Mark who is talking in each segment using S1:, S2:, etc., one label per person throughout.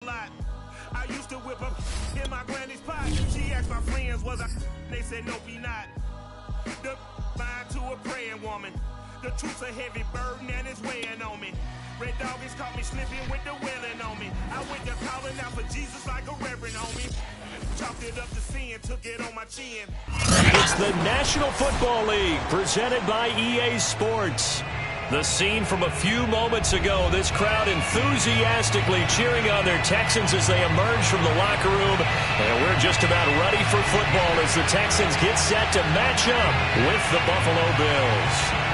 S1: lot. I used to whip up in my granny's pot. She asked my friends, was I? They said, no, be not. The mind to a praying woman. The truth's a heavy burden and it's weighing on me. Red doggies caught me slipping with the wailing on me. I went to calling out for Jesus like a reverend on me. Chalked it up to sin, took it on my chin.
S2: It's the National Football League presented by EA Sports. The scene from a few moments ago, this crowd enthusiastically cheering on their Texans as they emerge from the locker room. And we're just about ready for football as the Texans get set to match up with the Buffalo Bills.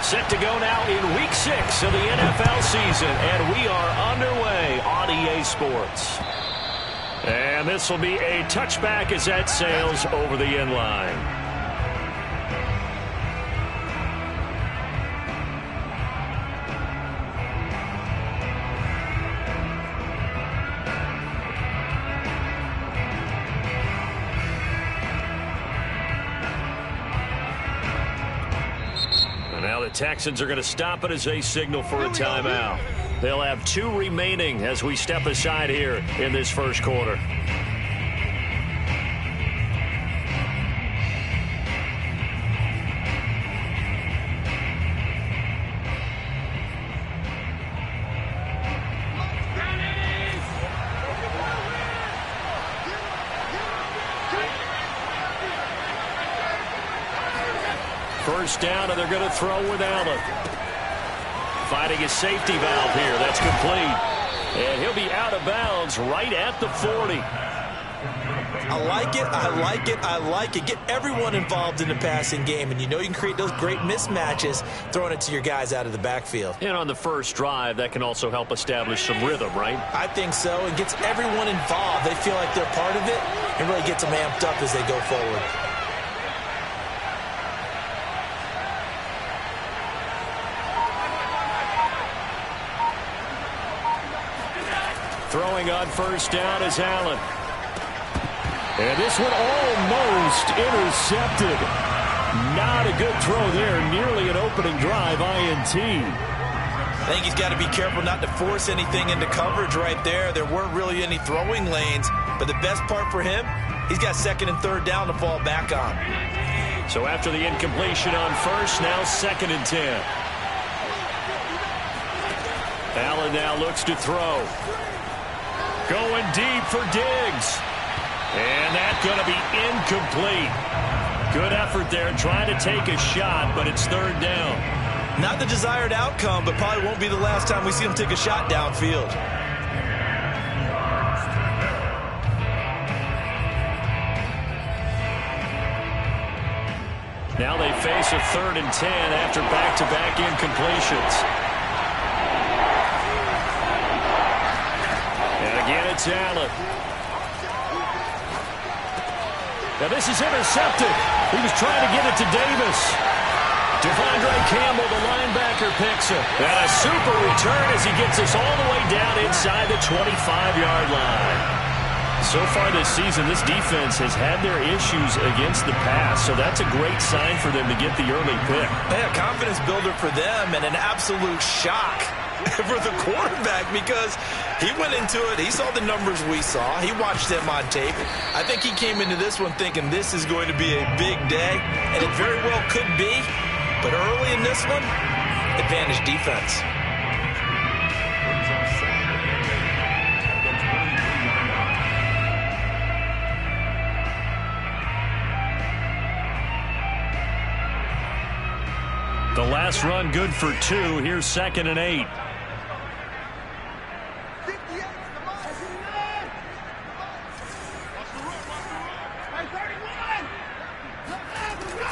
S2: Set to go now in Week 6 of the NFL season, and we are underway on EA Sports. And this will be a touchback as that sails over the end line. Texans are going to stop it as they signal for a timeout. They'll have 2 remaining as we step aside here in this first quarter. First down, and they're going to throw with Allen. Finding his safety valve here. That's complete. And he'll be out of bounds right at the 40.
S3: I like it, I like it, I like it. Get everyone involved in the passing game, and you know you can create those great mismatches throwing it to your guys out of the backfield.
S2: And on the first drive, that can also help establish some rhythm, right?
S3: I think so. It gets everyone involved. They feel like they're part of it, and really gets them amped up as they go forward.
S2: Throwing on first down is Allen. And this one almost intercepted. Not a good throw there. Nearly an opening drive, INT.
S3: I think he's got to be careful not to force anything into coverage right there. There weren't really any throwing lanes. But the best part for him, he's got second and third down to fall back on.
S2: So after the incompletion on first, now 2nd and 10. Allen now looks to throw. Going deep for Diggs. And that's going to be incomplete. Good effort there trying to take a shot, but it's 3rd down.
S3: Not the desired outcome, but probably won't be the last time we see him take a shot downfield.
S2: Now they face a 3rd and 10 after back-to-back incompletions. Again, it's Allen. Now this is intercepted. He was trying to get it to Davis. Devondre Campbell, the linebacker, picks it. And a super return as he gets us all the way down inside the 25-yard line. So far this season, this defense has had their issues against the pass, so that's a great sign for them to get the early pick.
S3: Yeah, confidence builder for them and an absolute shock for the quarterback because he went into it. He saw the numbers we saw. He watched them on tape. I think he came into this one thinking this is going to be a big day, and it very well could be. But early in this one, advantage defense.
S2: The last run good for 2. Here's 2nd and 8.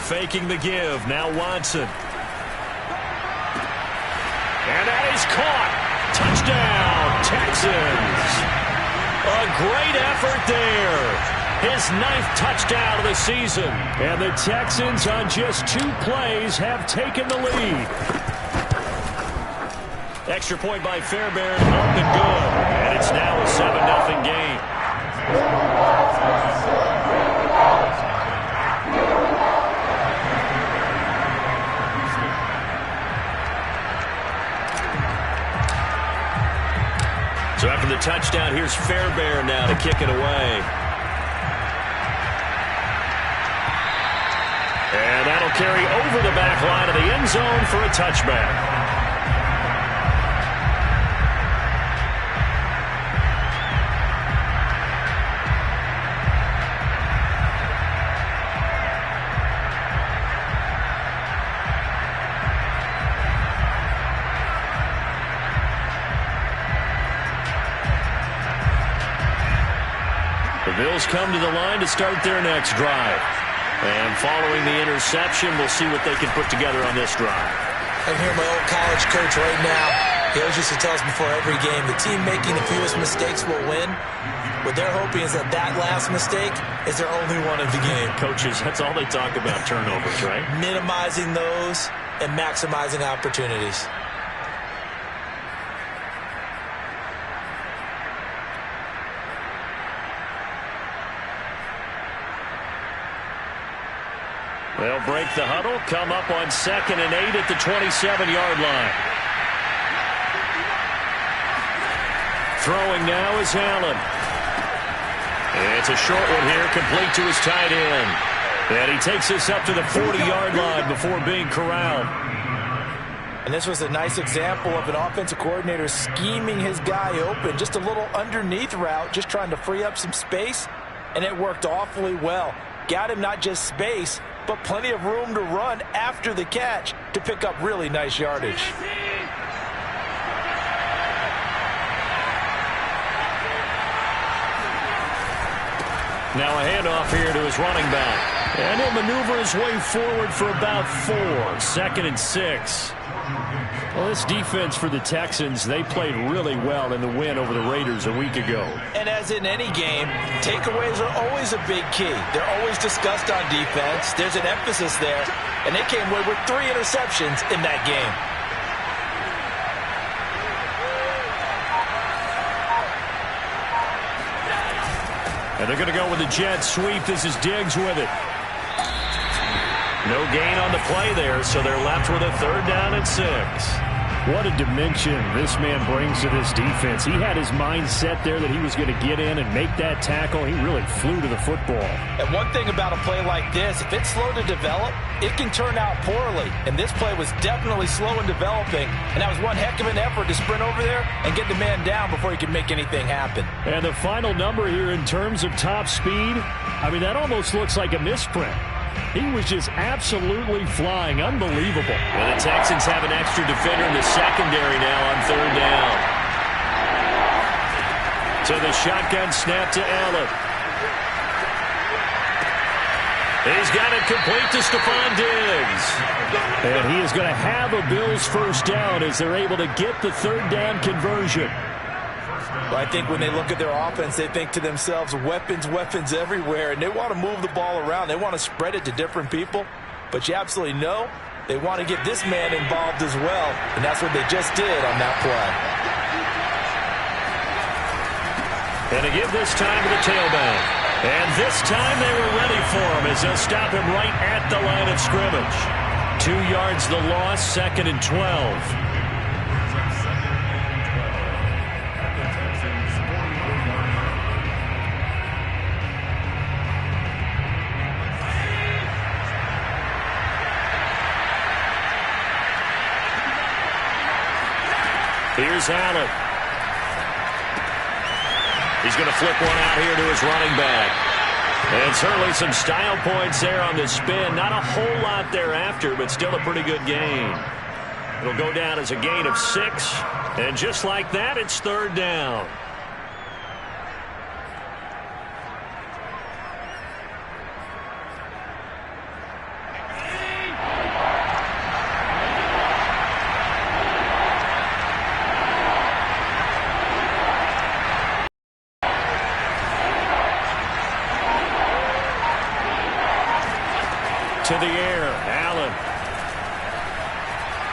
S2: Faking the give. Now Watson. And that is caught. Touchdown, Texans. A great effort there. His 9th touchdown of the season. And the Texans on just 2 plays have taken the lead. Extra point by Fairbairn, up and good. And it's now a 7-0 game. So after the touchdown, here's Fairbairn now to kick it away. And that'll carry over the back line of the end zone for a touchback. The Bills come to the line to start their next drive. And following the interception, we'll see what they can put together on this drive.
S3: I hear my old college coach right now. He always used to tell us before every game, the team making the fewest mistakes will win. What they're hoping is that that last mistake is their only one of the game.
S2: Coaches, that's all they talk about, turnovers, right?
S3: Minimizing those and maximizing opportunities.
S2: They'll break the huddle, come up on 2nd and 8 at the 27-yard line. Throwing now is Allen. It's a short one here, complete to his tight end. And he takes us up to the 40-yard line before being corralled.
S3: And this was a nice example of an offensive coordinator scheming his guy open. Just a little underneath route, just trying to free up some space. And it worked awfully well. Got him not just space, but plenty of room to run after the catch to pick up really nice yardage.
S2: Now a handoff here to his running back. And he'll maneuver his way forward for about 4. 2nd and 6. Well, this defense for the Texans, they played really well in the win over the Raiders a week ago.
S3: And as in any game, takeaways are always a big key. They're always discussed on defense. There's an emphasis there. And they came away with 3 interceptions in that game.
S2: And they're going to go with a jet sweep. This is Diggs with it. No gain on the play there, so they're left with a 3rd down and 6.
S4: What a dimension this man brings to this defense. He had his mind set there that he was going to get in and make that tackle. He really flew to the football.
S3: And one thing about a play like this, if it's slow to develop, it can turn out poorly. And this play was definitely slow in developing. And that was one heck of an effort to sprint over there and get the man down before he could make anything happen.
S4: And the final number here in terms of top speed, I mean, that almost looks like a misprint. He was just absolutely flying. Unbelievable.
S2: And the Texans have an extra defender in the secondary now on 3rd down. So the shotgun snap to Allen. He's got it complete to Stephon Diggs.
S4: And he is going to have a Bills 1st down as they're able to get the 3rd down conversion.
S3: Well, I think when they look at their offense, they think to themselves, weapons, weapons everywhere, and they want to move the ball around. They want to spread it to different people, but you absolutely know they want to get this man involved as well, and that's what they just did on that
S2: play. And they give this time to the tailback. And this time they were ready for him as they'll stop him right at the line of scrimmage. 2 yards the loss, 2nd and 12. Here's Allen. He's going to flip one out here to his running back. And certainly some style points there on the spin. Not a whole lot thereafter, but still a pretty good gain. It'll go down as a gain of 6. And just like that, it's 3rd down. to the air. Allen.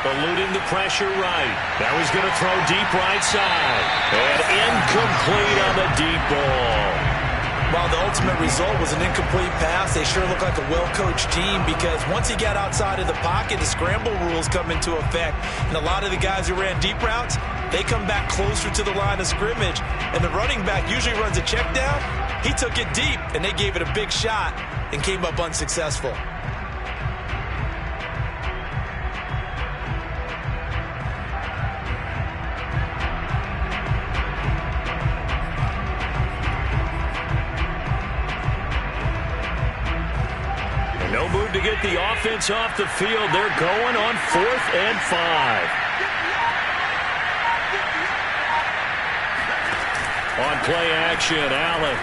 S2: Eluding the pressure right. Now he's going to throw deep right side. And incomplete on the deep ball.
S3: While the ultimate result was an incomplete pass, they sure look like a well-coached team because once he got outside of the pocket, the scramble rules come into effect. And a lot of the guys who ran deep routes, they come back closer to the line of scrimmage. And the running back usually runs a check down. He took it deep, and they gave it a big shot and came up unsuccessful.
S2: No move to get the offense off the field. They're going on 4th and 5. On play action, Allen.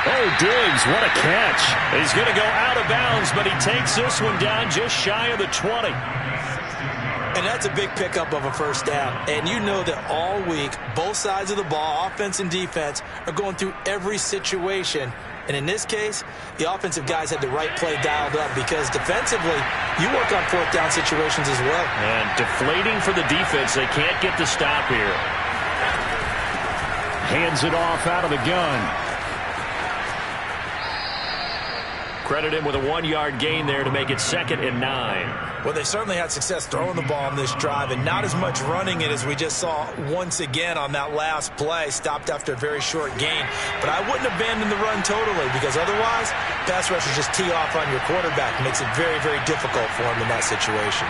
S2: Oh, Diggs, what a catch. He's going to go out of bounds, but he takes this one down just shy of the 20.
S3: And that's a big pickup of a first down. And you know that all week, both sides of the ball, offense and defense, are going through every situation. And in this case, the offensive guys had the right play dialed up because defensively, you work on 4th down situations as well.
S2: And deflating for the defense. They can't get the stop here.
S4: Hands it off out of the gun.
S2: Credit him with a 1-yard gain there to make it 2nd and 9.
S3: Well, they certainly had success throwing the ball on this drive and not as much running it as we just saw once again on that last play. Stopped after a very short gain. But I wouldn't abandon the run totally because otherwise, pass rushers just tee off on your quarterback. Makes it very, very difficult for him in that situation.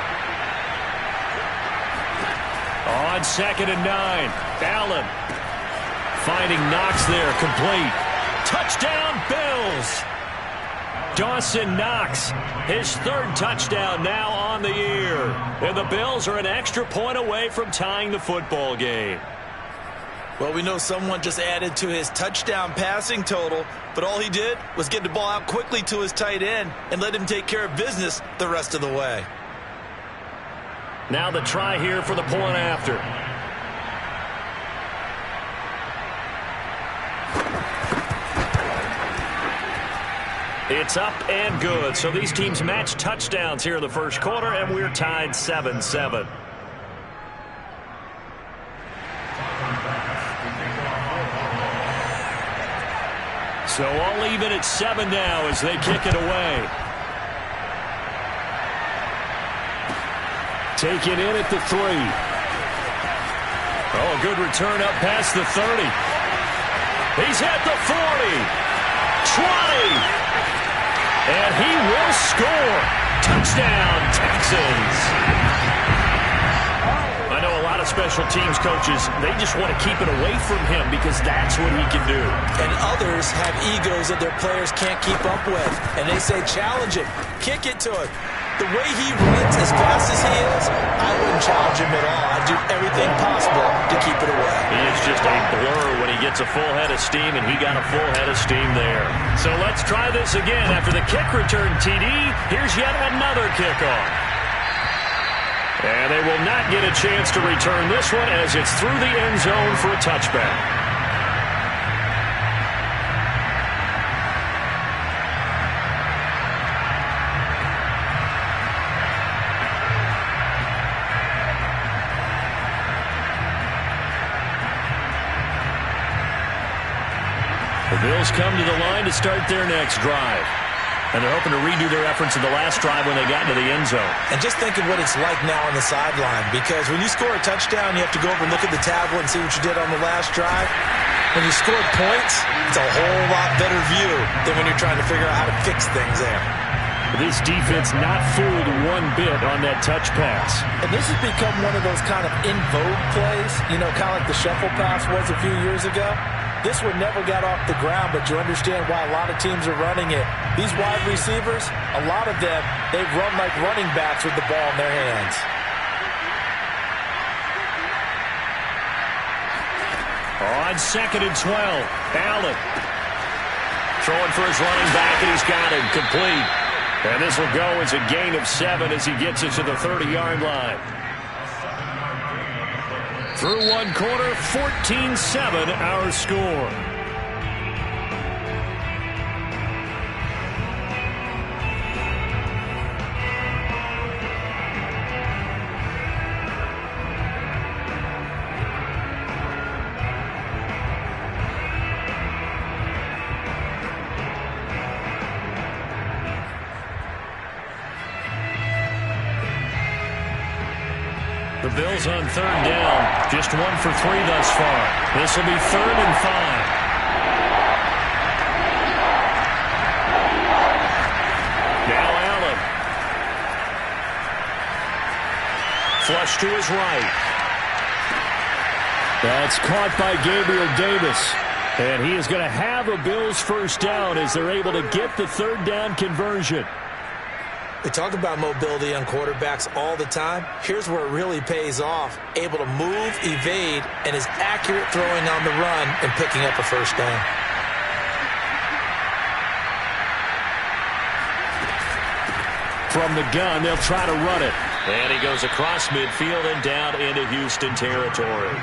S2: On 2nd and 9, Allen finding Knox there, complete. Touchdown, Bills! Dawson Knox, his 3rd touchdown now on the year. And the Bills are an extra point away from tying the football game.
S3: Well, we know someone just added to his touchdown passing total, but all he did was get the ball out quickly to his tight end and let him take care of business the rest of the way.
S2: Now the try here for the point after. It's up and good. So these teams match touchdowns here in the first quarter, and we're tied 7-7. So all even at 7 now as they kick it away. Taken in at the 3. Oh, a good return up past the 30. He's at the 40. 20. And he will score. Touchdown, Texans. I know a lot of special teams coaches, they just want to keep it away from him because that's what he can do.
S3: And others have egos that their players can't keep up with. And they say, challenge him, kick it to him. The way he runs as fast as he is, I wouldn't challenge him at all. I'd do everything possible to keep it away.
S2: He is just a blur when he gets a full head of steam, and he got a full head of steam there. So let's try this again. After the kick return TD, here's yet another kickoff. And they will not get a chance to return this one as it's through the end zone for a touchback. The Bills come to the line to start their next drive. And they're hoping to redo their efforts in the last drive when they got into the end zone.
S3: And just think of what it's like now on the sideline, because when you score a touchdown, you have to go over and look at the tablet and see what you did on the last drive. When you scored points, it's a whole lot better view than when you're trying to figure out how to fix things there.
S4: This defense not fooled one bit on that touch pass.
S3: And this has become one of those kind of in vogue plays, you know, kind of like the shuffle pass was a few years ago. This one never got off the ground, but you understand why a lot of teams are running it. These wide receivers, a lot of them, they run like running backs with the ball in their hands.
S2: On 2nd and 12, Allen throwing for his running back, and he's got him complete. And this will go as a gain of 7 as he gets it to the 30-yard line. Through one quarter, 14-7 our score. The Bills on third down. Just 1 for 3 thus far. This will be 3rd and 5. Now Allen. Flush to his right.
S4: That's caught by Gabriel Davis. And he is going to have a Bills first down as they're able to get the third down conversion.
S3: We talk about mobility on quarterbacks all the time. Here's where it really pays off. Able to move, evade, and is accurate throwing on the run and picking up a first down.
S4: From the gun, they'll try to run it.
S2: And he goes across midfield and down into Houston territory.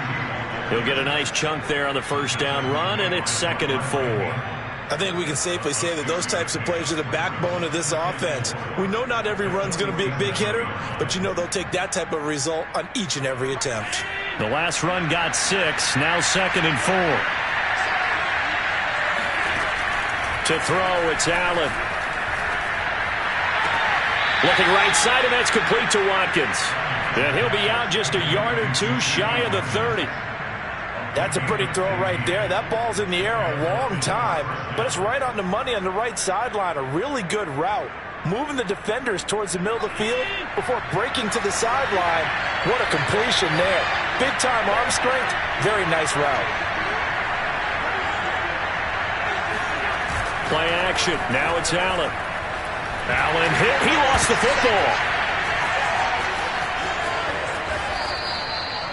S2: He'll get a nice chunk there on the first down run, and it's 2nd and 4.
S3: I think we can safely say that those types of plays are the backbone of this offense. We know not every run's going to be a big hitter, but you know they'll take that type of result on each and every attempt.
S2: The last run got 6, now 2nd and 4. To throw, it's Allen. Looking right side, and that's complete to Watkins. And he'll be out just a yard or 2 shy of the 30.
S3: That's a pretty throw right there. That ball's in the air a long time, but it's right on the money on the right sideline. A really good route. Moving the defenders towards the middle of the field before breaking to the sideline. What a completion there. Big-time arm strength. Very nice route.
S2: Play action. Now it's Allen. Allen hit. He lost the football.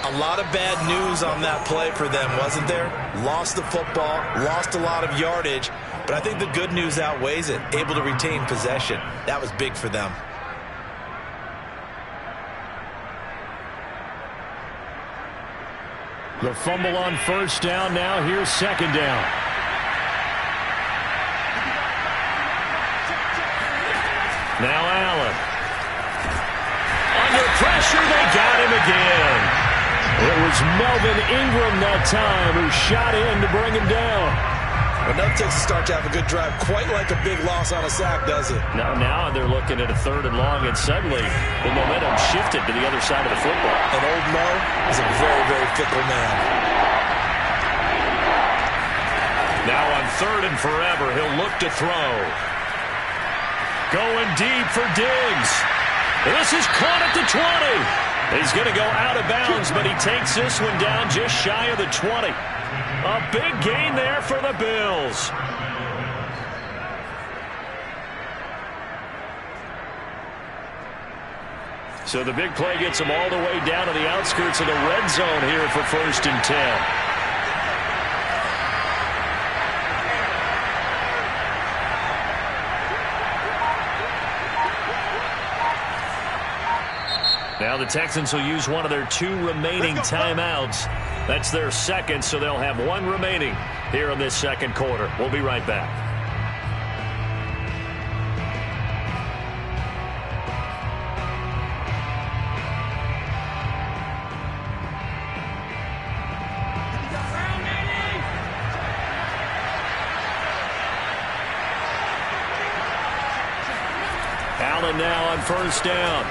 S3: A lot of bad news on that play for them, wasn't there? Lost the football, lost a lot of yardage, but I think the good news outweighs it. Able to retain possession. That was big for them.
S4: The fumble on first down. Now here's 2nd down.
S2: Now Allen. Under pressure, they got him again.
S4: It was Melvin Ingram that time who shot in to bring him down.
S3: Enough takes a start to have a good drive. Quite like a big loss on a sack, does it?
S2: Now they're looking at a 3rd and long, and suddenly the momentum shifted to the other side of the football.
S3: And old Mo is a very, very fickle man.
S2: Now on 3rd and forever, he'll look to throw. Going deep for Diggs. This is caught at the 20. He's going to go out of bounds, but he takes this one down just shy of the 20. A big gain there for the Bills. So the big play gets them all the way down to the outskirts of the red zone here for 1st and 10. Now the Texans will use one of their 2 remaining timeouts. That's their 2nd, so they'll have 1 remaining here in this 2nd quarter. We'll be right back. Allen now on first down.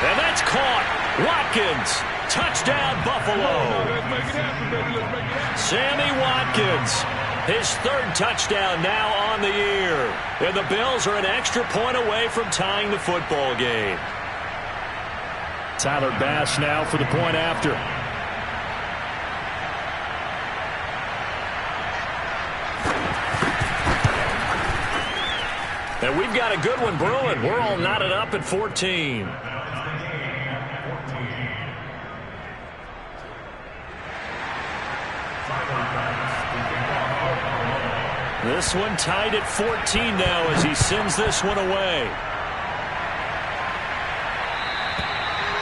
S2: And that's caught. Watkins. Touchdown, Buffalo. Sammy Watkins. His 3rd touchdown now on the year. And the Bills are an extra point away from tying the football game.
S4: Tyler Bass now for the point after.
S2: And we've got a good one brewing. We're all knotted up at 14. This one tied at 14 now as he sends this one away.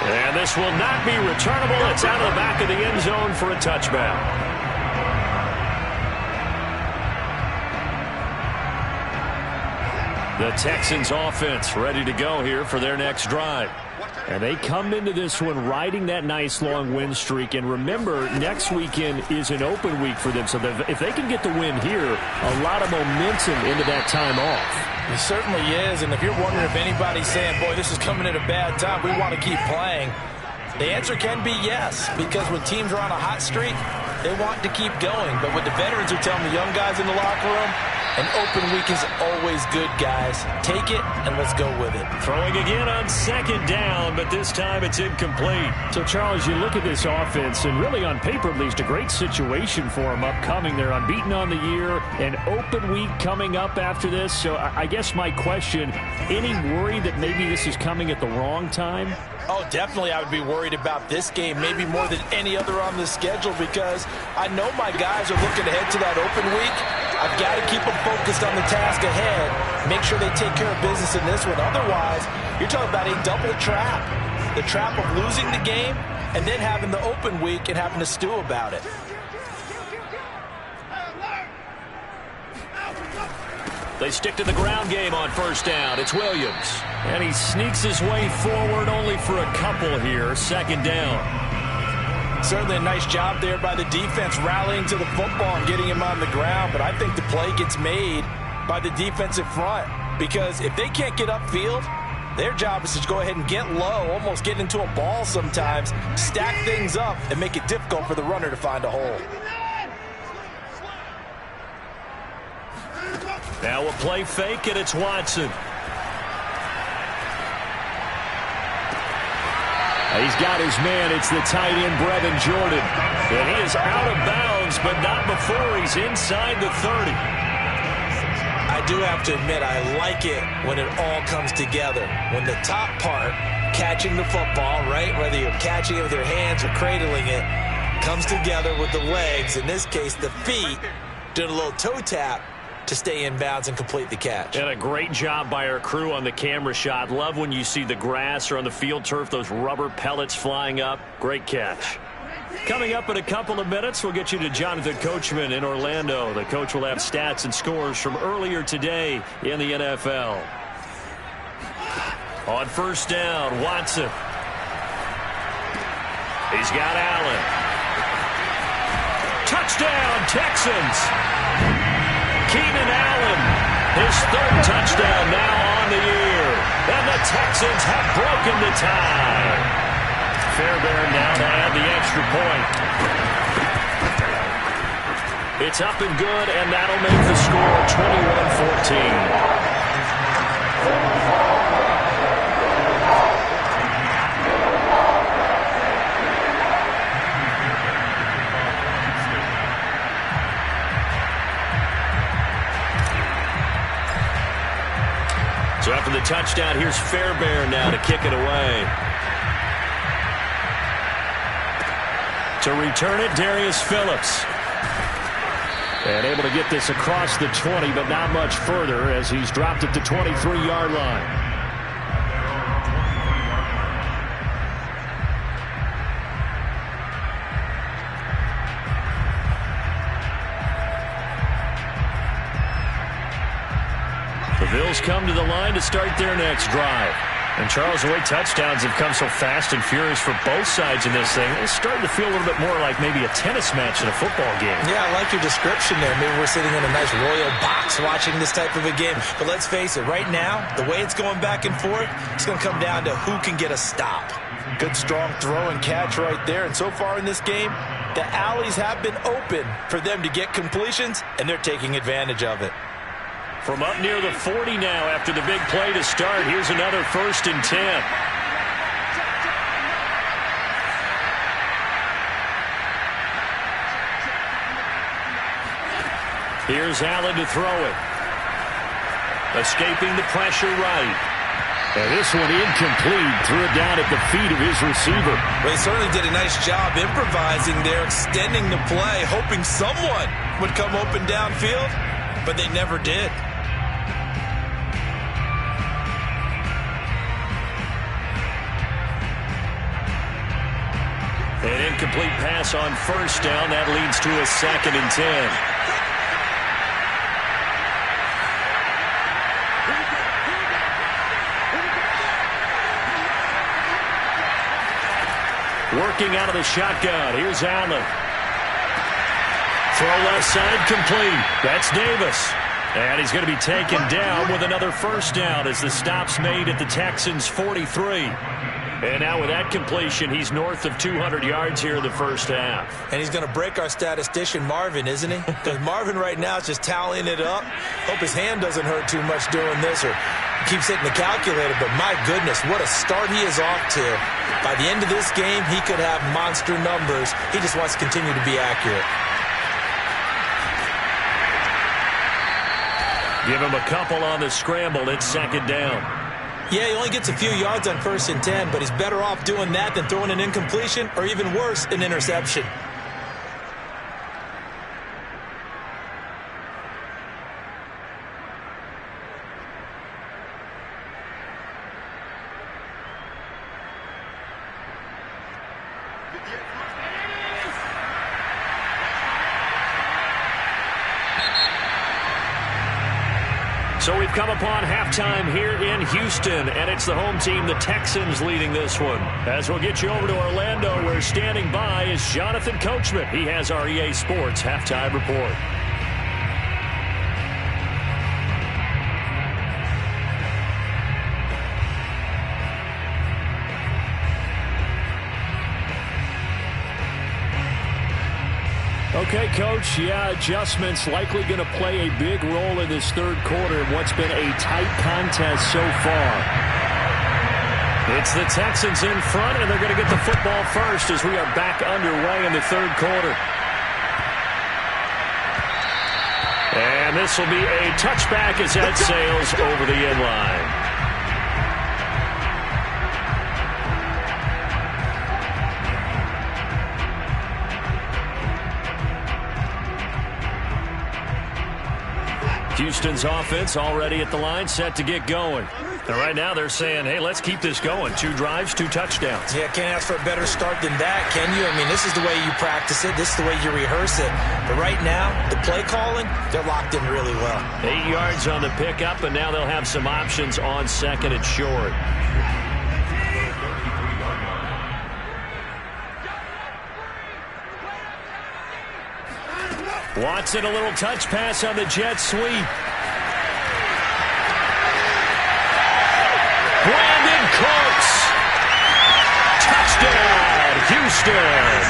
S2: And this will not be returnable. It's out of the back of the end zone for a touchback. The Texans offense ready to go here for their next drive. And they come into this one riding that nice long win streak. And remember, next weekend is an open week for them. So if they can get the win here, a lot of momentum into that time off.
S3: He certainly is, and if you're wondering if anybody's saying, boy, this is coming at a bad time, we want to keep playing, the answer can be yes, because when teams are on a hot streak, they want to keep going. But what the veterans are telling the young guys in the locker room, an open week is always good, guys. Take it, and let's go with it.
S2: Throwing again on second down, but this time it's incomplete.
S4: So, Charles, you look at this offense, and really on paper, at least, a great situation for them upcoming. They're unbeaten on the year, an open week coming up after this. So I guess my question, any worry that maybe this is coming at the wrong time?
S3: Oh, definitely I would be worried about this game, maybe more than any other on the schedule, because I know my guys are looking ahead to that open week. I've got to keep them focused on the task ahead, make sure they take care of business in this one. Otherwise, you're talking about a double trap. The trap of losing the game and then having the open week and having to stew about it.
S2: They stick to the ground game on first down. It's Williams. And he sneaks his way forward only for a couple here. Second down.
S3: Certainly a nice job there by the defense rallying to the football and getting him on the ground. But I think the play gets made by the defensive front, because if they can't get upfield, their job is to go ahead and get low, almost get into a ball sometimes, stack things up, and make it difficult for the runner to find a hole.
S2: Now a play fake, and it's Watson.
S4: He's got his man. It's the tight end, Brevin Jordan.
S2: And he is out of bounds, but not before he's inside the 30.
S3: I do have to admit, I like it when it all comes together. When the top part, catching the football, right, whether you're catching it with your hands or cradling it, comes together with the legs, in this case the feet, doing a little toe tap to stay in bounds and complete the catch.
S2: And a great job by our crew on the camera shot. Love when you see the grass or on the field turf, those rubber pellets flying up. Great catch. Coming up in a couple of minutes, we'll get you to Jonathan Coachman in Orlando. The coach will have stats and scores from earlier today in the NFL. On first down, Watson. He's got Allen. Touchdown, Texans. Keenan Allen, his third touchdown now on the year. And the Texans have broken the tie. Fairbairn now to add the extra point. It's up and good, and that'll make the score 21-14. So after the touchdown, here's Fairbairn now to kick it away. To return it, Darius Phillips. And able to get this across the 20, but not much further as he's dropped at the 23-yard line. The Bills come to the line to start their next drive. And, Charles, the way touchdowns have come so fast and furious for both sides in this thing, it's starting to feel a little bit more like maybe a tennis match in a football game. Yeah, I like your description there. Maybe we're sitting in a nice royal box watching this type of a game. But let's face it, right now, the way it's going back and forth, it's going to come down to who can get a stop. Good, strong throw and catch right there. And so far in this game, the alleys have been open for them to get completions, and they're taking advantage of it. From up near the 40 now after the big play to start. Here's another 1st and 10. Here's Allen to throw it. Escaping the pressure right.
S4: And this one incomplete. Threw it down at the feet of his receiver.
S3: Well, he certainly did a nice job improvising there, extending the play, hoping someone would come open downfield, but they never did. An incomplete pass on first down. That leads to a 2nd and 10. Working out of the shotgun. Here's Allen. Throw left side complete. That's Davis.
S2: And he's going to be taken down with another first down as the stop's made at the Texans' 43. And now with that completion, he's north of 200 yards here in the first half.
S3: And he's going to break our statistician, Marvin, isn't he? Because Marvin right now is just tallying it up. Hope his hand doesn't hurt too much doing this or keeps hitting the calculator. But my goodness, what a start he is off to. By the end of this game, he could have monster numbers. He just wants to continue to be accurate.
S2: Give him a couple on the scramble. It's second down.
S3: Yeah, he only gets a few yards on 1st and 10, but he's better off doing that than throwing an incompletion or even worse, an interception.
S2: So we've come upon halftime here in Houston, and it's the home team, the Texans, leading this one. As we'll get you over to Orlando, where standing by is Jonathan Coachman. He has our EA Sports halftime report. Okay, Coach, adjustments likely going to play a big role in this third quarter in what's been a tight contest so far. It's the Texans in front, and they're going to get the football first as we are back underway in the third quarter. And this will be a touchback as that sails over the end line. Houston's offense already at the line, set to get going. And right now they're saying, hey, let's keep this going. 2 drives, 2 touchdowns.
S3: Yeah, can't ask for a better start than that, can you? I mean, this is the way you practice it. This is the way you rehearse it. But right now, the play calling, they're locked in really well.
S2: 8 yards on the pickup, and now they'll have some options on second and short. Watson, a little touch pass on the jet sweep. Brandon Cooks. Touchdown, Houston.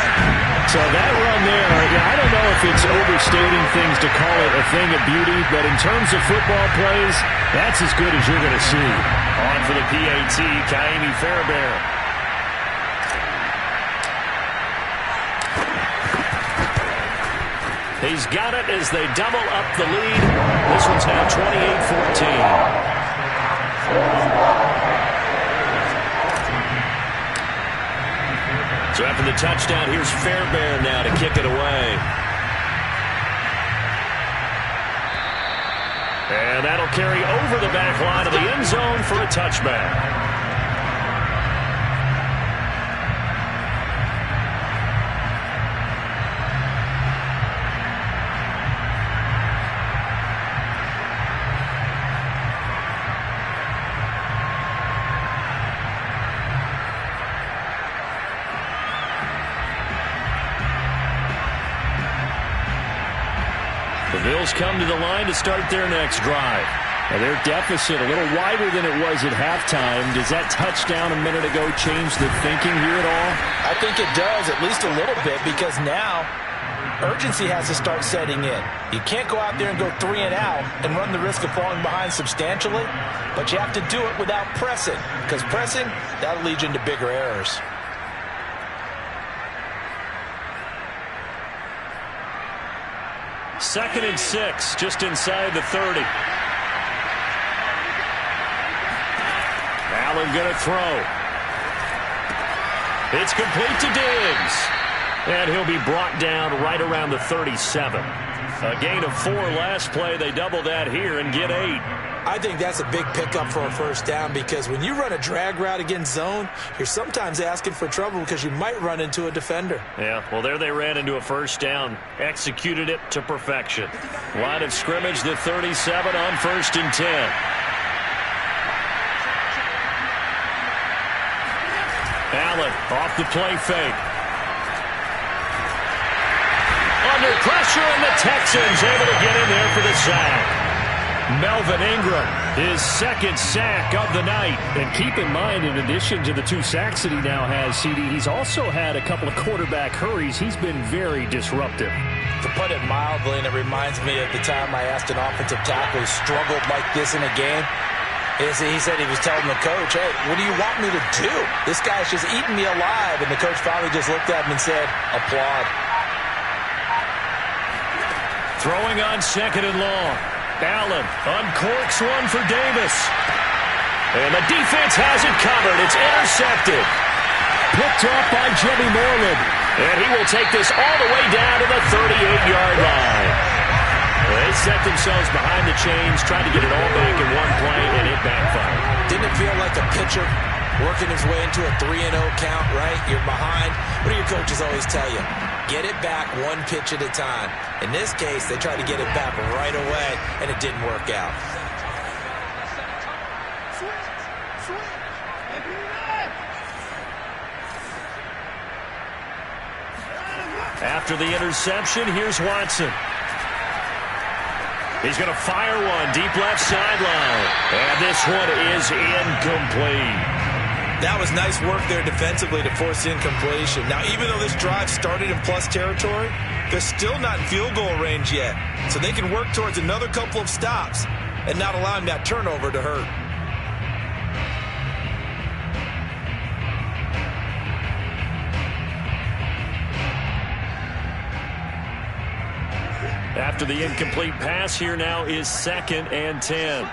S4: So that run there, I don't know if it's overstating things to call it a thing of beauty, but in terms of football plays, that's as good as you're going to see.
S2: On for the PAT, Kaimi Fairbairn. He's got it as they double up the lead. This one's now 28-14. So after the touchdown, here's Fairbairn now to kick it away. And that'll carry over the back line of the end zone for a touchback. The Bills come to the line to start their next drive.
S4: Now their deficit a little wider than it was at halftime. Does that touchdown a minute ago change the thinking here at all?
S3: I think it does, at least a little bit, because now urgency has to start setting in. You can't go out there and go 3 and out and run the risk of falling behind substantially, but you have to do it without pressing, because pressing, that'll lead you into bigger errors.
S2: Second and 6, just inside the 30. Allen going to throw. It's complete to Diggs. And he'll be brought down right around the 37. A gain of 4 last play. They double that here and get 8.
S3: I think that's a big pickup for a first down, because when you run a drag route against zone, you're sometimes asking for trouble because you might run into a defender.
S2: Yeah, well, there they ran into a first down. Executed it to perfection. Line of scrimmage, the 37 on 1st and 10. Allen off the play fake. Under pressure, and the Texans able to get in there for the sack.
S4: Melvin Ingram, his second sack of the night. And keep in mind, in addition to the 2 sacks that he now has, CD, he's also had a couple of quarterback hurries. He's been very disruptive.
S3: To put it mildly, and it reminds me of the time I asked an offensive tackle who struggled like this in a game. He said he was telling the coach, hey, what do you want me to do? This guy's just eating me alive. And the coach finally just looked at him and said, applaud.
S4: Throwing on 2nd and long. Allen uncorks one for Davis. And the defense has it covered. It's intercepted. Picked off by Jimmy Moreland. And he will take this all the way down to the 38-yard line. They set themselves behind the chains, tried to get it all back in one play, and it backfired.
S3: Didn't it feel like a pitcher working his way into a 3-0 count, right? You're behind. What do your coaches always tell you? Get it back one pitch at a time. In this case, they tried to get it back right away, and it didn't work out.
S4: After the interception, here's Watson. He's going to fire one deep left sideline. And this one is incomplete.
S3: That was nice work there defensively to force incompletion. Now, even though this drive started in plus territory, they're still not in field goal range yet. So they can work towards another couple of stops and not allowing that turnover to hurt.
S4: After the incomplete pass, here now is 2nd and 10.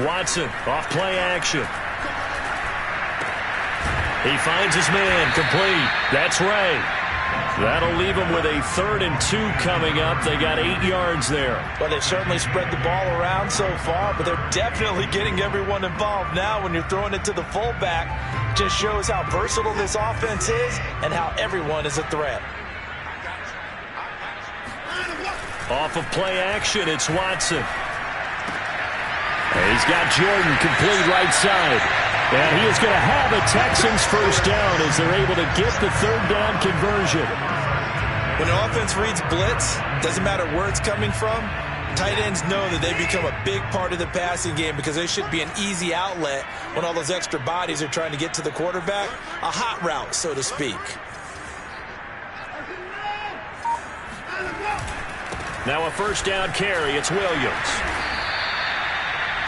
S4: Watson off play action. He finds his man complete. That's Ray. That'll leave him with a 3rd and 2 coming up. They got 8 yards there.
S3: Well, they've certainly spread the ball around so far, but they're definitely getting everyone involved now when you're throwing it to the fullback. Just shows how versatile this offense is and how everyone is a threat.
S4: Off of play action, it's Watson. And he's got Jordan complete right side. And he is going to have a Texans first down as they're able to get the 3rd down conversion.
S3: When an offense reads blitz, doesn't matter where it's coming from, tight ends know that they become a big part of the passing game because they should be an easy outlet when all those extra bodies are trying to get to the quarterback. A hot route, so to speak.
S4: Now a first down carry. It's Williams.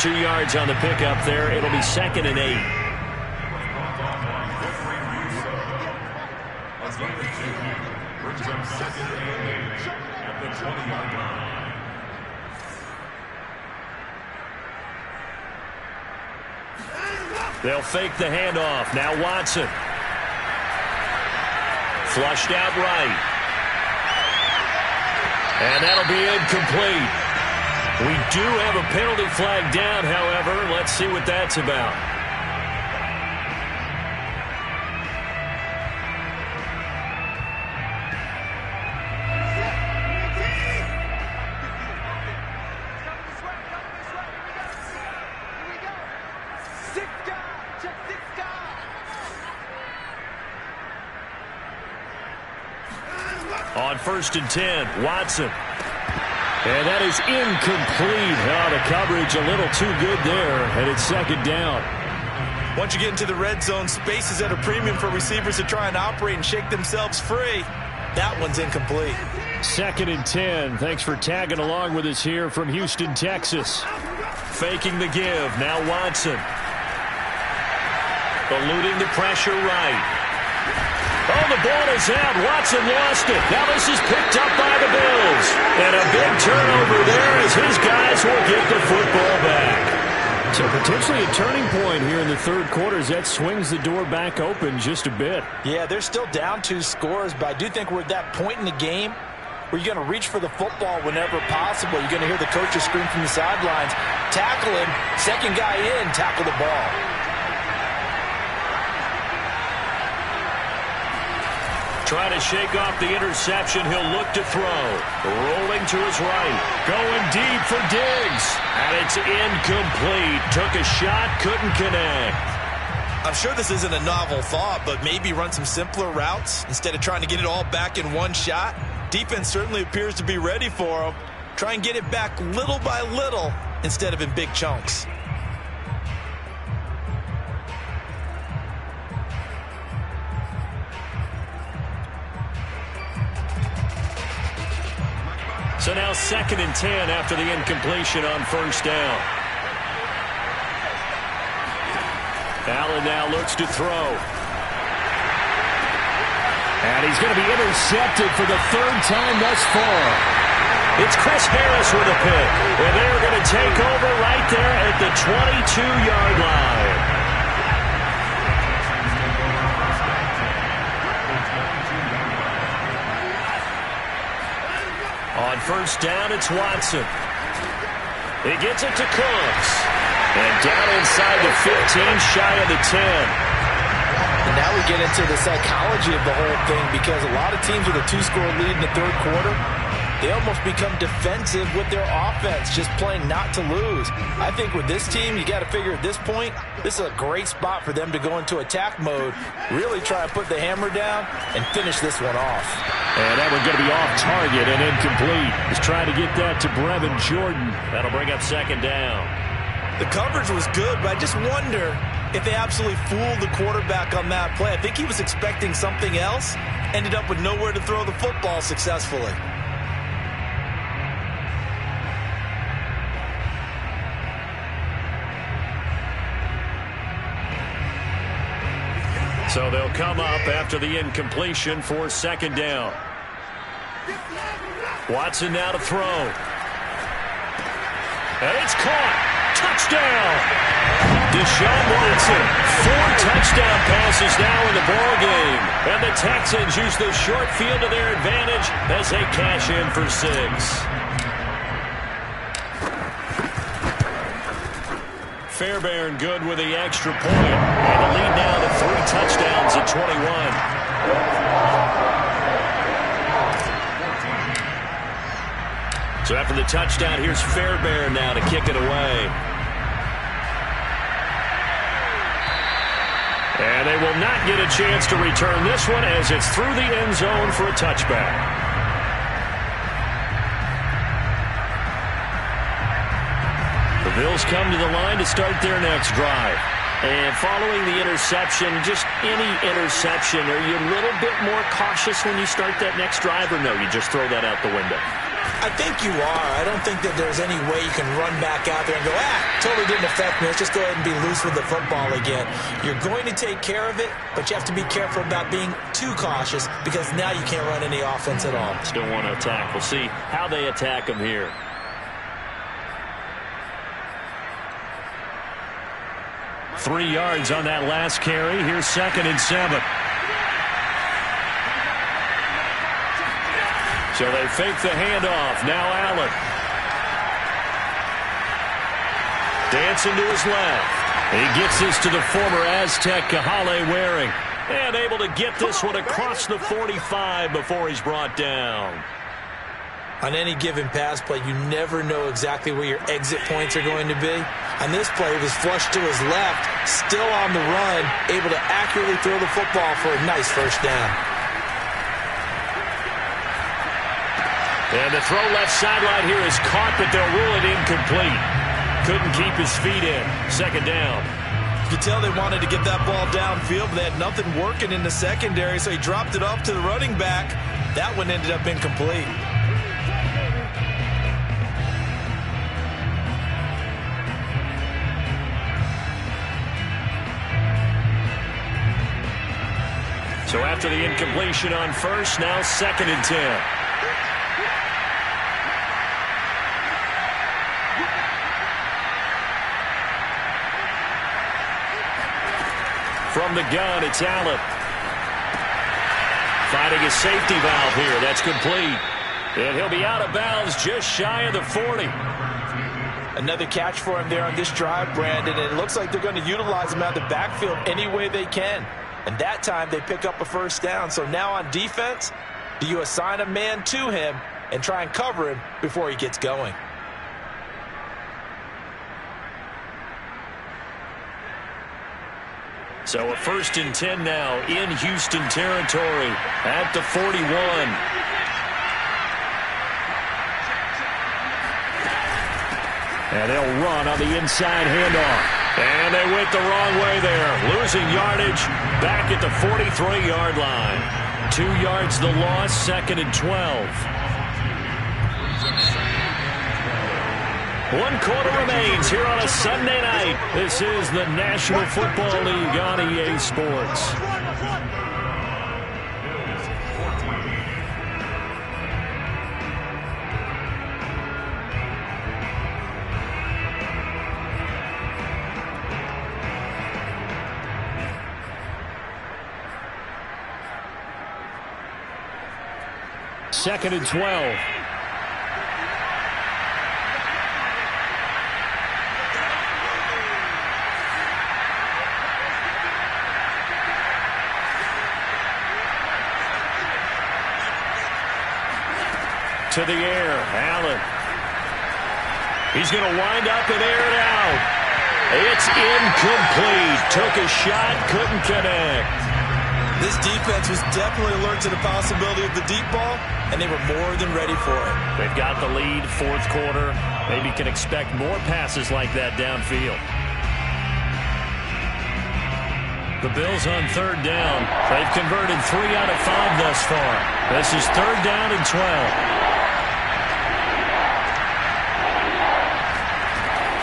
S4: 2 yards on the pickup there. It'll be 2nd and 8. They'll fake the handoff. Now Watson. Flushed out right. And that'll be incomplete. We do have a penalty flag down, however. Let's see what that's about. On 1st and 10, Watson. And that is incomplete. Oh, the coverage a little too good there, and it's 2nd down.
S3: Once you get into the red zone, space is at a premium for receivers to try and operate and shake themselves free. That one's incomplete.
S4: 2nd and 10. Thanks for tagging along with us here from Houston, Texas. Faking the give. Now Watson. Eluding the pressure right. Oh, the ball is out. Watson lost it. Now this is picked up by the Bills. And a big turnover there as his guys will get the football back. So potentially a turning point here in the 3rd quarter as that swings the door back open just a bit.
S3: Yeah, they're still down 2 scores, but I do think we're at that point in the game where you're going to reach for the football whenever possible. You're going to hear the coaches scream from the sidelines, tackle him, 2nd guy in, tackle the ball.
S4: Trying to shake off the interception. He'll look to throw. Rolling to his right. Going deep for Diggs. And it's incomplete. Took a shot, couldn't connect.
S3: I'm sure this isn't a novel thought, but maybe run some simpler routes instead of trying to get it all back in one shot. Defense certainly appears to be ready for him. Try and get it back little by little instead of in big chunks.
S2: So now 2nd and 10 after the incompletion on first down. Allen now looks to throw.
S4: And he's going to be intercepted for the 3rd time thus far.
S2: It's Chris Harris with a pick. And they're going to take over right there at the 22-yard line. On first down, it's Watson. He gets it to Cooks. And down inside the 15, shy of the 10.
S3: And now we get into the psychology of the whole thing, because a lot of teams with a 2-score lead in the 3rd quarter, they almost become defensive with their offense, just playing not to lose. I think with this team, you got to figure at this point, this is a great spot for them to go into attack mode, really try and put the hammer down and finish this one off.
S4: And that one's going to be off target and incomplete. He's trying to get that to Brevin Jordan.
S2: That'll bring up 2nd down.
S3: The coverage was good, but I just wonder if they absolutely fooled the quarterback on that play. I think he was expecting something else, ended up with nowhere to throw the football successfully.
S2: So they'll come up after the incompletion for 2nd down. Watson now to throw. And it's caught. Touchdown. Deshaun Watson. 4 touchdown passes now in the ball game. And the Texans use the short field to their advantage as they cash in for 6. Fairbairn good with the extra point. And the lead now to 3 touchdowns at 21. So after the touchdown, here's Fairbairn now to kick it away. And they will not get a chance to return this one as it's through the end zone for a touchback. The Bills come to the line to start their next drive. And following the interception, just any interception, are you a little bit more cautious when you start that next drive, or no, you just throw that out the window?
S3: I think you are. I don't think that there's any way you can run back out there and go, totally didn't affect me. Let's just go ahead and be loose with the football again. You're going to take care of it, but you have to be careful about being too cautious, because now you can't run any offense at all.
S2: Still want to attack. We'll see how they attack them here. Three yards on that last carry. Here's 2nd and 7. So they fake the handoff. Now Allen. Dancing to his left. He gets this to the former Aztec, Kahale Waring. And able to get this one across the 45 before he's brought down.
S3: On any given pass play, you never know exactly where your exit points are going to be. On this play, it was flushed to his left, still on the run, able to accurately throw the football for a nice first down.
S2: And the throw left sideline here is caught, but they'll rule it incomplete. Couldn't keep his feet in. 2nd down.
S3: You could tell they wanted to get that ball downfield, but they had nothing working in the secondary, so he dropped it off to the running back. That one ended up incomplete.
S2: So after the incompletion on first, now 2nd and 10. From the gun, it's Allen. Finding a safety valve here. That's complete. And he'll be out of bounds just shy of the 40.
S3: Another catch for him there on this drive, Brandon. And it looks like they're going to utilize him out of the backfield any way they can. And that time they pick up a first down. So now on defense, do you assign a man to him and try and cover him before he gets going?
S2: So a 1st and 10 now in Houston territory at the 41.
S4: And they'll run on the inside handoff.
S2: And they went the wrong way there. Losing yardage back at the 43-yard line.
S4: 2 yards the loss, 2nd and 12.
S2: 1 quarter remains here on a Sunday night.
S4: This is the National Football League on EA Sports. Second and 12. To the air, Allen. He's going to wind up and air it out. It's incomplete. Took a shot, couldn't connect.
S3: This defense was definitely alert to the possibility of the deep ball, and they were more than ready for it.
S4: They've got the lead, 4th quarter. Maybe can expect more passes like that downfield. The Bills on 3rd down. They've converted 3 out of 5 thus far. This is 3rd down and 12.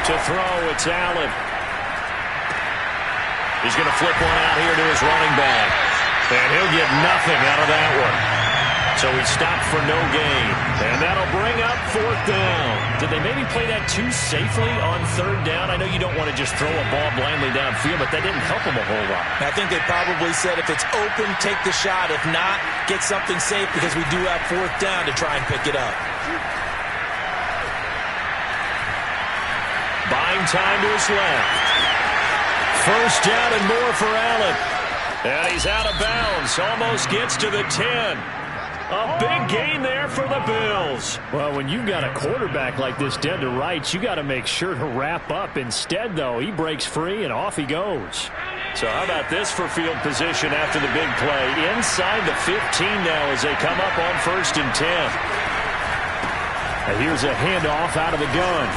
S4: To throw, it's Allen. He's going to flip one out here to his running back. And he'll get nothing out of that one. So he stopped for no gain. And that'll bring up 4th down. Did they maybe play that too safely on 3rd down? I know you don't want to just throw a ball blindly downfield, but that didn't help him a whole lot.
S3: I think they probably said if it's open, take the shot. If not, get something safe because we do have 4th down to try and pick it up.
S2: Buying time to his left. 1st down and more for Allen. And he's out of bounds. Almost gets to the 10. A big gain there for the Bills.
S4: Well, when you've got a quarterback like this dead to rights, you got to make sure to wrap up. Instead, though, he breaks free and off he goes.
S2: So how about this for field position after the big play? Inside the 15 now as they come up on 1st and 10.
S4: And here's a handoff out of the gun.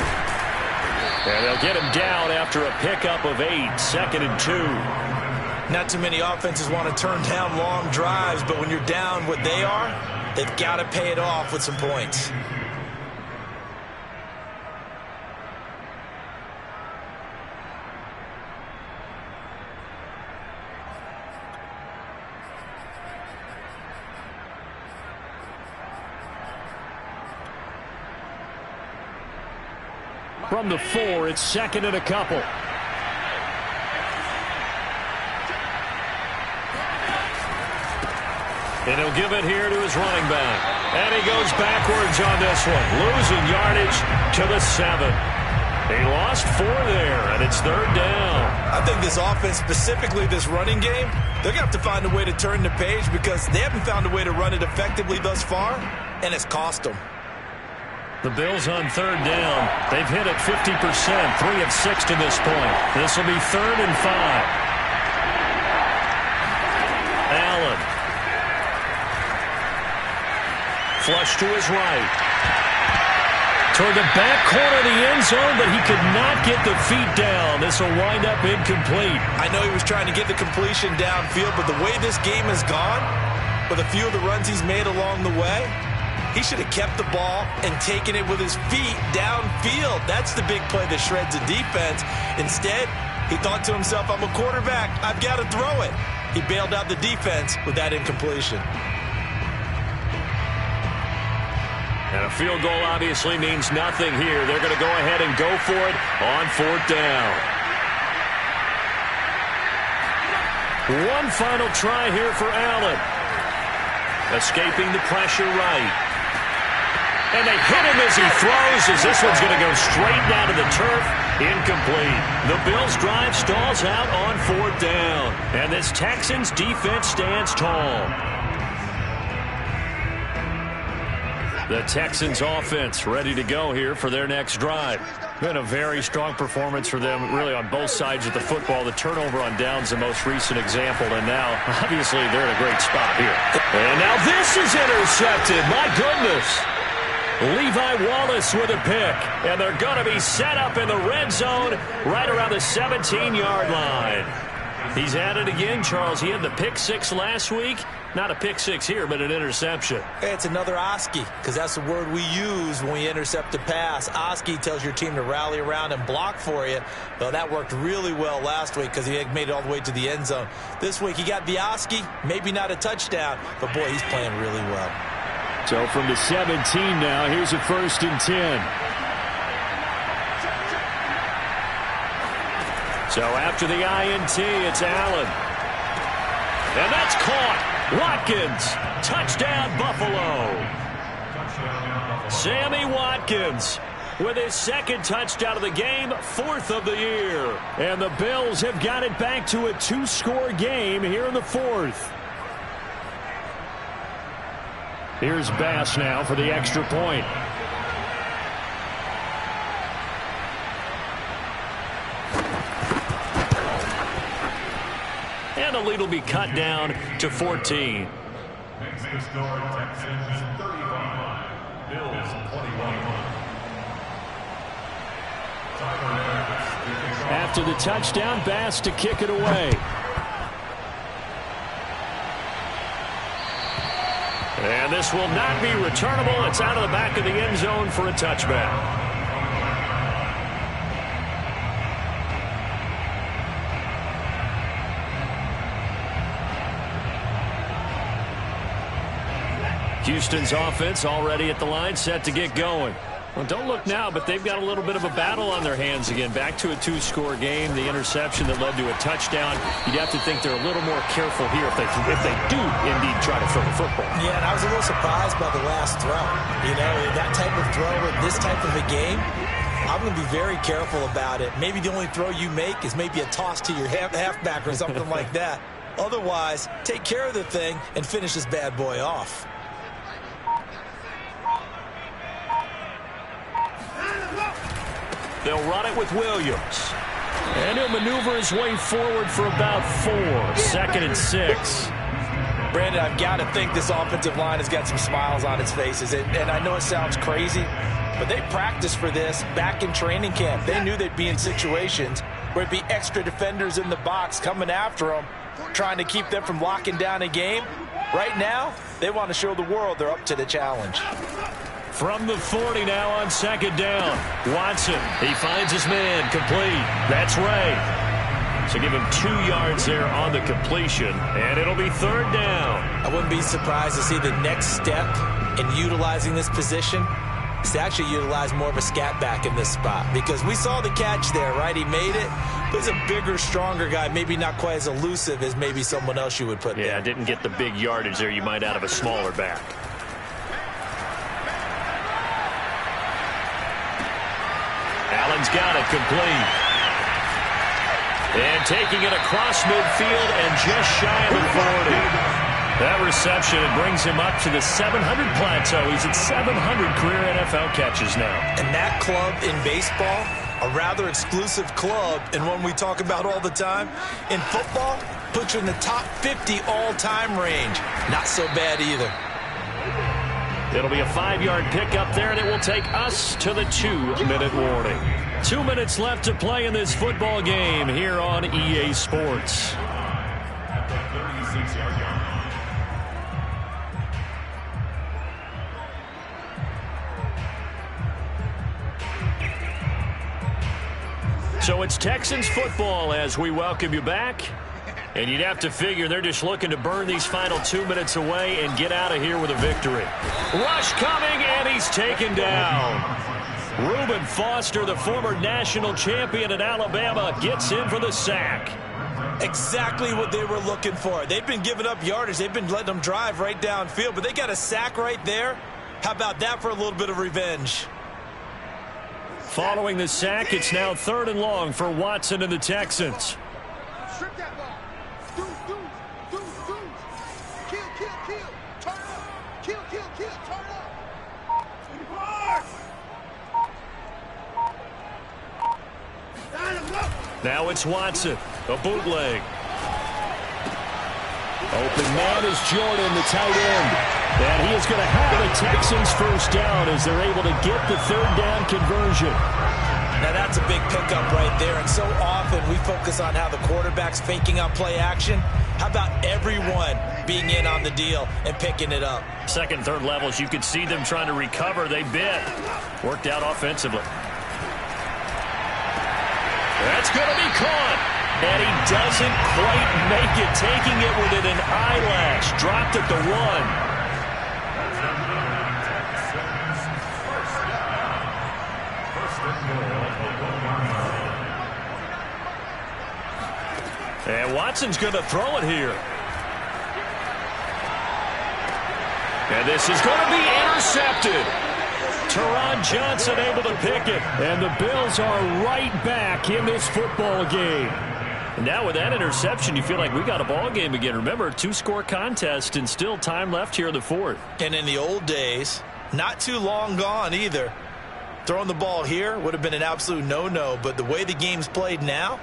S2: And they'll get him down after a pickup of 8, 2nd and 2.
S3: Not too many offenses want to turn down long drives, but when you're down what they are, they've got to pay it off with some points.
S4: From the 4, it's 2nd and a couple.
S2: And he'll give it here to his running back. And he goes backwards on this one. Losing yardage to the 7. He lost 4 there, and it's 3rd down.
S3: I think this offense, specifically this running game, they're going to have to find a way to turn the page because they haven't found a way to run it effectively thus far, and it's cost them.
S4: The Bills on 3rd down. They've hit it 50%, 3 of 6 to this point. This will be 3rd and 5. Allen.
S2: Flush to his right.
S4: Toward the back corner of the end zone, but he could not get the feet down. This will wind up incomplete.
S3: I know he was trying to get the completion downfield, but the way this game has gone, with a few of the runs he's made along the way, he should have kept the ball and taken it with his feet downfield. That's the big play that shreds the defense. Instead, he thought to himself, I'm a quarterback. I've got to throw it. He bailed out the defense with that incompletion.
S2: And a field goal obviously means nothing here. They're going to go ahead and go for it on 4th down. One final try here for Allen. Escaping the pressure right. And they hit him as he throws, as this one's going to go straight down to the turf. Incomplete. The Bills' drive stalls out on 4th down. And this Texans defense stands tall. The Texans offense ready to go here for their next drive. Been a very strong performance for them, really on both sides of the football. The turnover on downs the most recent example, and now, obviously, they're in a great spot here. And now this is intercepted. My goodness. Levi Wallace with a pick. And they're going to be set up in the red zone right around the 17-yard line. He's at it again, Charles. He had the pick six last week. Not a pick six here, but an interception.
S3: Hey, it's another Oski, because that's the word we use when we intercept a pass. Oski tells your team to rally around and block for you. Well, that worked really well last week because he made it all the way to the end zone. This week he got the Oski, maybe not a touchdown, but boy, he's playing really well.
S4: So from the 17 now, here's a 1st and 10.
S2: So after the INT, it's Allen. And that's caught. Watkins. Touchdown, Buffalo. Sammy Watkins with his 2nd touchdown of the game, 4th of the year. And the Bills have got it back to a 2-score game here in the 4th. Here's Bass now for the extra point. And the lead will be cut down to 14. After the touchdown, Bass to kick it away. And this will not be returnable. It's out of the back of the end zone for a touchback. Houston's offense already at the line, set to get going. Well, don't look now, but they've got a little bit of a battle on their hands again. Back to a 2-score game. The interception that led to a touchdown. You'd have to think they're a little more careful here if they do indeed try to throw the football.
S3: Yeah, and I was a little surprised by the last throw. You know, that type of throw in this type of a game, I'm going to be very careful about it. Maybe the only throw you make is maybe a toss to your halfback or something like that. Otherwise, take care of the thing and finish this bad boy off.
S2: They'll run it with Williams. And he'll maneuver his way forward for about 4. 2nd and 6.
S3: Brandon, I've got to think this offensive line has got some smiles on its faces. And I know it sounds crazy, but they practiced for this back in training camp. They knew they'd be in situations where it'd be extra defenders in the box coming after them, trying to keep them from locking down a game. Right now, they want to show the world they're up to the challenge.
S2: From the 40 now on 2nd down. Watson, he finds his man, complete. That's Ray. So give him 2 yards there on the completion, and it'll be 3rd down.
S3: I wouldn't be surprised to see the next step in utilizing this position is to actually utilize more of a scat back in this spot, because we saw the catch there, right? He made it. But he's a bigger, stronger guy, maybe not quite as elusive as maybe someone else you would put there.
S2: Yeah, didn't get the big yardage there you might out of a smaller back. Allen's got it complete. And taking it across midfield and just shy of the 40. That reception, it brings him up to the 700 plateau. He's at 700 career NFL catches now.
S3: And that club in baseball, a rather exclusive club, and one we talk about all the time. In football, puts you in the top 50 all-time range. Not so bad either.
S2: It'll be a 5-yard pickup there, and it will take us to the 2-minute warning. 2 minutes left to play in this football game here on EA Sports. So it's Texans football as we welcome you back. And you'd have to figure they're just looking to burn these final 2 minutes away and get out of here with a victory. Rush coming, and he's taken down. Reuben Foster, the former national champion at Alabama, gets in for the sack.
S3: Exactly what they were looking for. They've been giving up yardage. They've been letting them drive right downfield, but they got a sack right there. How about that for a little bit of revenge?
S2: Following the sack, it's now 3rd and long for Watson and the Texans.
S5: Strip that ball. Do. Kill. Turn up. Kill. Turn up.
S2: Now it's Watson. A bootleg. Open man is Jordan, the tight end.
S4: And he is going to have the Texans first down as they're able to get the third down conversion.
S3: Now that's a big pickup right there, and so often we focus on how the quarterback's faking out play action. How about everyone being in on the deal and picking it up?
S2: Second, third levels, you could see them trying to recover. They bit. Worked out offensively. That's going to be caught. And he doesn't quite make it, taking it within an eyelash. Dropped at the 1. And Watson's going to throw it here. And this is going to be intercepted. Teron Johnson able to pick it. And the Bills are right back in this football game. And now with that interception, you feel like we got a ball game again. Remember, 2-score contest and still time left here in the fourth.
S3: And in the old days, not too long gone either. Throwing the ball here would have been an absolute no-no. But the way the game's played now,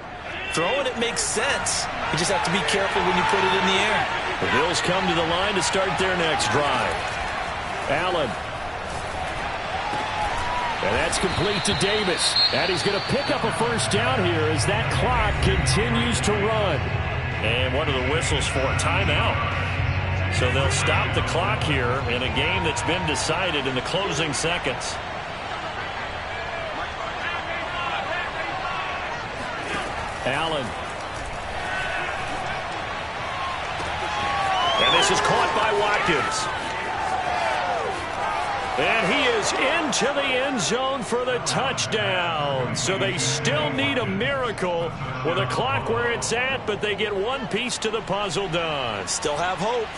S3: throwing it makes sense. You just have to be careful when you put it in the air.
S2: The Bills come to the line to start their next drive. Allen. And that's complete to Davis. And he's going to pick up a first down here as that clock continues to run. And what are the whistles for? Timeout. So they'll stop the clock here in a game that's been decided in the closing seconds. Allen. And this is caught by Watkins. And he is into the end zone for the touchdown. So they still need a miracle with a clock where it's at, but they get one piece to the puzzle done.
S3: Still have hope.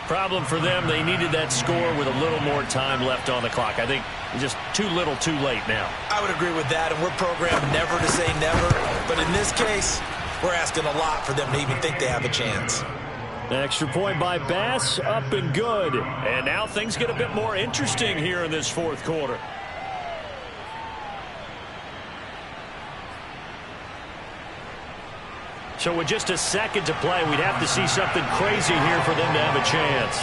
S2: Problem for them, they needed that score with a little more time left on the clock. I think just too little too late now.
S3: I would agree with that, and we're programmed never to say never. But in this case, we're asking a lot for them to even think they have a chance.
S2: Extra point by Bass, up and good. And now things get a bit more interesting here in this fourth quarter. So with just a second to play, we'd have to see something crazy here for them to have a chance.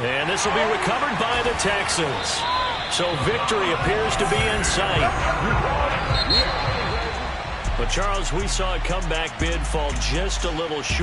S2: And this will be recovered by the Texans. So victory appears to be in sight. But, Charles, we saw a comeback bid fall just a little short.